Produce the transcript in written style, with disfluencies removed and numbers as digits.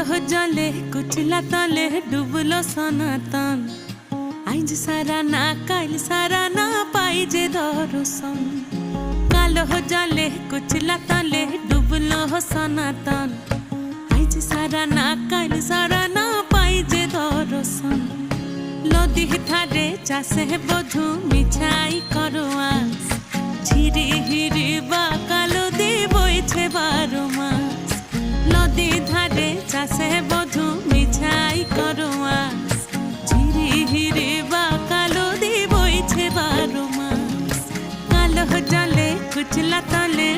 কালো জলে কুচলা তলে ডুবলো সনাতন আইজ সারা না কাল সারা না পাই যে দর্শন কালো জলে কুচলা তলে ডুবলো সনাতন আইজ সারা না কাল সারা না পাই যে দর্শন নদী ধারে চাষে বধু মিছাই করোয়াস ঝিরি হিরি বা কালো দি বইছে 12 মাস নদী ধারে চাষে বধু মিছাই করোয়াস ঝিরি হিরি বা কালো দি বইছে 12 মাস কালো জলে কুচলা তলে